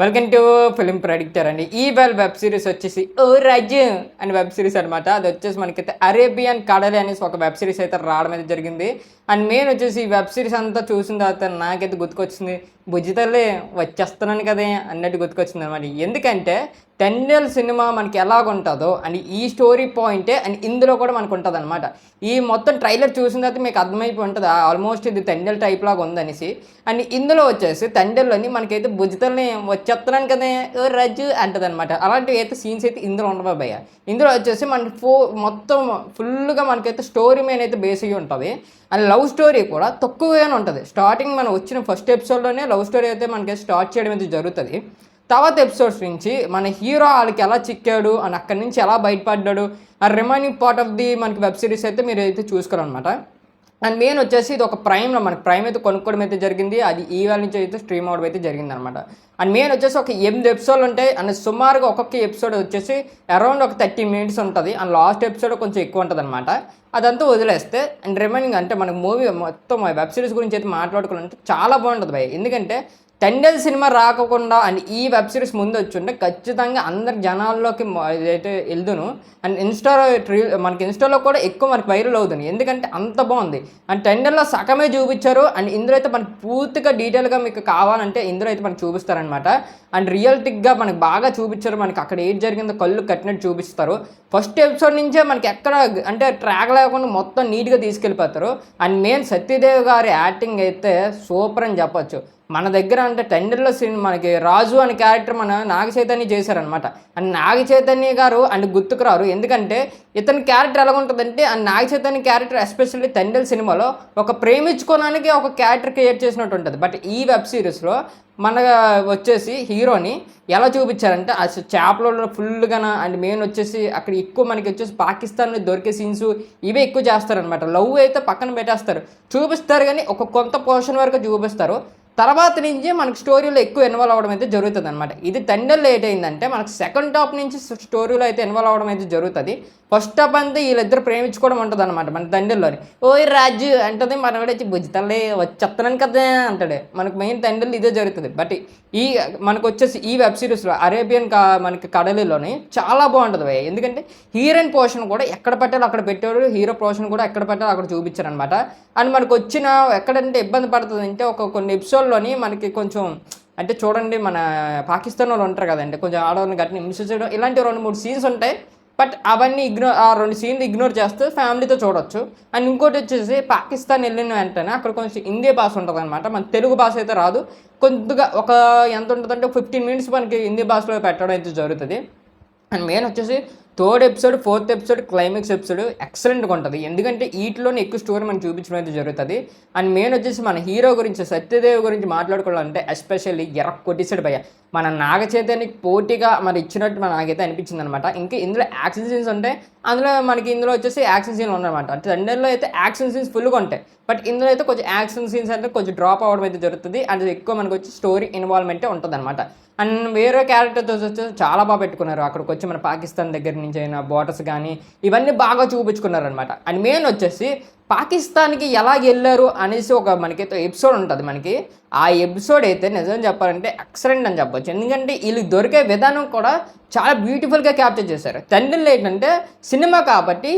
Welcome to film predictor అండి. ఈ web series వచ్చేసి ఓ రాజ్యం అని వెబ్ సిరీస్ అనమాట. అది వచ్చేసి మనకైతే అరేబియన్ కడలి అనేసి ఒక వెబ్ సిరీస్ అయితే రావడం అయితే జరిగింది. అండ్ మెయిన్ వచ్చేసి ఈ వెబ్ సిరీస్ అంతా చూసిన తర్వాత నాకైతే గుర్తుకొచ్చింది, బుజ్జితల్లి వచ్చేస్తున్నాను కదే అన్నట్టు గుర్తుకొచ్చింది అనమాట. ఎందుకంటే టెండెల్ సినిమా మనకి ఎలాగుంటుందో అండ్ ఈ స్టోరీ పాయింటే అండ్ ఇందులో కూడా మనకు ఉంటుంది అనమాట. ఈ మొత్తం ట్రైలర్ చూసిన తర్వాత మీకు అర్థమైపోయి ఉంటుంది ఆల్మోస్ట్ ఇది టెండెల్ టైప్ లాగా ఉందనేసి. అండ్ ఇందులో వచ్చేసి టెండెల్లోని మనకైతే బుజ్జితల్ని వచ్చేస్తున్నాను కదా ఓ రజ్జు అంటది అనమాట. అలాంటివి అయితే సీన్స్ అయితే ఇందులో ఉండవు భయ్య. ఇందులో వచ్చేసి మనకి మొత్తం ఫుల్గా మనకైతే స్టోరీ మీద అయితే బేస్ అయ్యి ఉంటుంది. అండ్ లవ్ స్టోరీ కూడా తక్కువగానే ఉంటుంది. స్టార్టింగ్ మనం వచ్చిన ఫస్ట్ ఎపిసోడ్లోనే లవ్ స్టోరీ అయితే మనకి స్టార్ట్ చేయడం అయితే జరుగుతుంది. తర్వాత ఎపిసోడ్స్ నుంచి మన హీరో వాళ్ళకి ఎలా చిక్కాడు అని అక్కడి నుంచి ఎలా బయటపడ్డాడు ఆ రిమైనింగ్ పార్ట్ ఆఫ్ ది మనకి వెబ్ సిరీస్ అయితే మీరు అయితే చూసుకోవాలన్నమాట. అండ్ మెయిన్ వచ్చేసి ఇది ఒక ప్రైమ్లో మనకి ప్రైమ్ అయితే కొనుక్కోవడం అయితే జరిగింది. అది ఈవేళ నుంచి అయితే స్ట్రీమ్ అవడం అయితే జరిగింది అనమాట. అండ్ మెయిన్ వచ్చేసి ఒక 8 ఎపిసోడ్లు ఉంటాయి. అండ్ సుమారుగా ఒక్కొక్క ఎపిసోడ్ వచ్చేసి అరౌండ్ ఒక 30 మినిట్స్ ఉంటుంది. అండ్ లాస్ట్ ఎపిసోడ్ కొంచెం ఎక్కువ ఉంటుంది అనమాట. అదంతా వదిలేస్తే అండ్ రిమైనింగ్ అంటే మనకు మూవీ మొత్తం వెబ్ సిరీస్ గురించి అయితే మాట్లాడుకోవాలంటే చాలా బాగుంటుంది భయ్. ఎందుకంటే టెండెల్ సినిమా రాకుండా అండ్ ఈ వెబ్ సిరీస్ ముందు వచ్చుంటే ఖచ్చితంగా అందరి జనాల్లోకి ఇదైతే వెళ్దును. అండ్ మనకి ఇన్స్టాలో కూడా ఎక్కువ మనకి వైరల్ అవుతుంది. ఎందుకంటే అంత బాగుంది. అండ్ టెండెల్లో సగమే చూపించారు. అండ్ ఇందులో అయితే మనకి పూర్తిగా డీటెయిల్గా మీకు కావాలంటే ఇందులో అయితే మనకు చూపిస్తారనమాట. అండ్ రియల్టిక్గా మనకు బాగా చూపించారు. మనకి అక్కడ ఏది జరిగిందో కళ్ళు కట్టినట్టు చూపిస్తారు. ఫస్ట్ ఎపిసోడ్ నుంచే మనకి ఎక్కడ అంటే ట్రాక్ లేకుండా మొత్తం నీట్గా తీసుకెళ్ళిపోతారు. అండ్ మెయిన్ సత్యదేవ్ గారి యాక్టింగ్ అయితే సూపర్ అని చెప్పొచ్చు. మన దగ్గర అంటే టెండర్లో మనకి రాజు అనే క్యారెక్టర్ మన నాగ చైతన్య చేశారనమాట. అండ్ నాగ చైతన్య గారు అండ్ గుర్తుకు రారు. ఎందుకంటే ఇతని క్యారెక్టర్ ఎలా ఉంటుందంటే and Naga Chaitanya character especially Thandel సినిమాలో ఒక ప్రేమించుకోవడానికి ఒక క్యారెక్టర్ క్రియేట్ చేసినట్టు ఉంటుంది. బట్ ఈ వెబ్ సిరీస్లో మన వచ్చేసి హీరోని ఎలా చూపించారంటే ఆ చేపలలో ఫుల్గా అండ్ మెయిన్ వచ్చేసి అక్కడ ఎక్కువ మనకి వచ్చేసి పాకిస్తాన్లో దొరికే సీన్స్ ఇవే ఎక్కువ చేస్తారనమాట. లవ్ అయితే పక్కన పెట్టేస్తారు, చూపిస్తారు కానీ ఒక కొంత పోర్షన్ వరకు చూపిస్తారు. తర్వాత నుంచి మనకు స్టోరీలో ఎక్కువ ఇన్వాల్వ్ అవ్వడం అయితే జరుగుతుంది అనమాట. ఇది టెండర్ లేట్ అయిందంటే మనకు సెకండ్ హాఫ్ నుంచి స్టోరీలో అయితే ఇన్వాల్వ్ అవ్వడం అయితే జరుగుతుంది. ఫస్ట్ హాఫ్ అంతా వీళ్ళిద్దరు ప్రేమించుకోవడం ఉంటుంది అనమాట మన టెండర్లోని. ఓయ్ రాజు అంటది, మనవాడు వచ్చి బుజ్జితల్లే వచ్చేస్తున్నాను కదా అంటాడు. మనకు మెయిన్ టెండర్లు ఇదే జరుగుతుంది. బట్ ఈ మనకు వచ్చేసి ఈ వెబ్ సిరీస్లో అరేబియన్ మనకి కడలిలోని చాలా బాగుంటుంది. ఎందుకంటే హీరోయిన్ పోర్షన్ కూడా ఎక్కడ పెట్టాలో అక్కడ పెట్టారు, హీరో పోర్షన్ కూడా ఎక్కడ పెట్టాలో అక్కడ చూపించారు అనమాట. అండ్ మనకు వచ్చిన ఎక్కడంటే ఇబ్బంది పడుతుంది అంటే కొన్ని ఎపిసోడ్లోని మనకి కొంచెం అంటే చూడండి మన పాకిస్తాన్ వాళ్ళు ఉంటారు కదండి, కొంచెం ఆడవాళ్ళని గట్టిని హింసించడం ఇలాంటి 2-3 సీన్స్ ఉంటాయి. బట్ అవన్నీ ఆ 2 సీన్లు ఇగ్నోర్ చేస్తే ఫ్యామిలీతో చూడొచ్చు. అండ్ ఇంకోటి వచ్చేసి పాకిస్తాన్ వెళ్ళిన వెంటనే అక్కడ కొంచెం హిందీ భాష ఉంటుంది అనమాట. మన తెలుగు భాష అయితే రాదు. కొద్దిగా ఒక ఎంత ఉంటుందంటే 15 మినిట్స్ మనకి హిందీ భాషలో పెట్టడం అయితే జరుగుతుంది. అండ్ మెయిన్ వచ్చేసి third episode, fourth episode, climax episode ఎక్సలెంట్గా ఉంటుంది. ఎందుకంటే వీటిలోనే ఎక్కువ స్టోరీ మనం చూపించడం అయితే జరుగుతుంది. అండ్ మెయిన్ వచ్చేసి మన హీరో గురించి సత్యదేవ్ గురించి మాట్లాడుకోవాలంటే ఎస్పెషల్లీ కొట్టేసాడు భయ్య. మన నాగ చైతన్యకి పోటీగా మరి ఇచ్చినట్టు నాకైతే అనిపించింది అనమాట. ఇంకా ఇందులో యాక్షన్ సీన్స్ ఉంటాయి. అందులో మనకి ఇందులో వచ్చేసి యాక్షన్ సీన్ ఉన్నాయన్నమాట. అంటే టెండర్లో అయితే యాక్షన్ సీన్స్ ఫుల్గా ఉంటాయి. బట్ ఇందులో అయితే కొంచెం యాక్షన్ సీన్స్ అంటే కొంచెం డ్రాప్ అవ్వడం అయితే జరుగుతుంది. అండ్ ఎక్కువ మనకు వచ్చి స్టోరీ ఇన్వాల్వ్మెంటే ఉంటుంది అనమాట. అండ్ వేరే క్యారెక్టర్తో వచ్చేసి చాలా బాగా పెట్టుకున్నారు. అక్కడికి వచ్చి మన పాకిస్తాన్ దగ్గర నుంచి అయినా బార్డర్స్ కానీ ఇవన్నీ బాగా చూపించుకున్నారనమాట. అండ్ మెయిన్ వచ్చేసి పాకిస్తాన్కి ఎలా వెళ్ళారు అనేసి ఒక మనకైతే ఎపిసోడ్ ఉంటుంది మనకి. ఆ ఎపిసోడ్ అయితే నిజం చెప్పాలంటే ఎక్సలెంట్ అని చెప్పొచ్చు. ఎందుకంటే వీళ్ళకి దొరికే విధానం కూడా చాలా బ్యూటిఫుల్గా క్యాప్చర్ చేశారు. టెండెల్ ఏంటంటే సినిమా కాబట్టి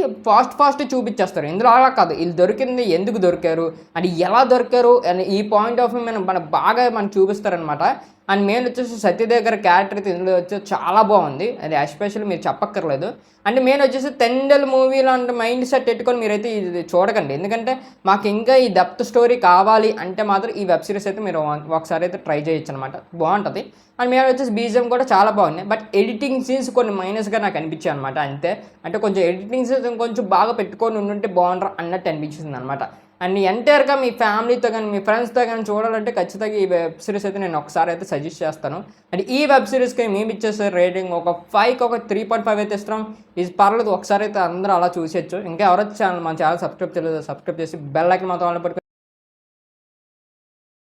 ఫాస్ట్ చూపించేస్తారు. ఇందులో అలా కాదు, వీళ్ళు దొరికింది ఎందుకు దొరికారు అని ఎలా దొరికారు అని ఈ పాయింట్ ఆఫ్ వ్యూ మనం బాగా మనకు చూపిస్తారనమాట. అండ్ మెయిన్ వచ్చేసి సత్యదేవ్ గారి క్యారెక్టర్ అయితే ఇందులో వచ్చేసి చాలా బాగుంది. అది ఎస్పెషల్లీ మీరు చెప్పక్కర్లేదు. అంటే మెయిన్ వచ్చేసి టెండెల్ మూవీలో అంటే మైండ్ సెట్ పెట్టుకొని మీరైతే ఇది చూడకండి. ఎందుకంటే మాకు ఇంకా ఈ డెప్త్ స్టోరీ కావాలి అంటే మాత్రం ఈ వెబ్ సిరీస్ అయితే మీరు ఒకసారి అయితే ట్రై చేయొచ్చు అనమాట, బాగుంటుంది. అండ్ మేము వచ్చేసి బీజిఎం కూడా చాలా బాగున్నాయి. బట్ ఎడిటింగ్ సీన్స్ కొన్ని మైనస్గా నాకు అనిపించాయి అనమాట. అంతే, అంటే కొంచెం ఎడిటింగ్ సీన్స్ కొంచెం బాగా పెట్టుకొని ఉంటే బాగుంటారు అన్నట్టు అనిపించింది అనమాట. అండ్ ఎంటైర్గా మీ ఫ్యామిలీతో కానీ మీ ఫ్రెండ్స్తో కానీ చూడాలంటే ఖచ్చితంగా ఈ వెబ్ సిరీస్ అయితే నేను ఒకసారి అయితే సజెస్ట్ చేస్తాను. అండ్ ఈ వెబ్ సిరీస్కి మేము ఇచ్చేసే రేటింగ్ ఒక 5కి ఒక 3.5 అయితే ఇస్తాం. ఇది పర్లేదు, ఒకసారి అయితే అందరూ అలా చూసేయచ్చు. ఇంకా ఎవరైతే మన ఛానల్ సబ్స్క్రైబ్ చేయలేదు సబ్స్క్రైబ్ చేసి బెల్ ఐకాన్ మాత్రం ఆన్ పెట్టుకొని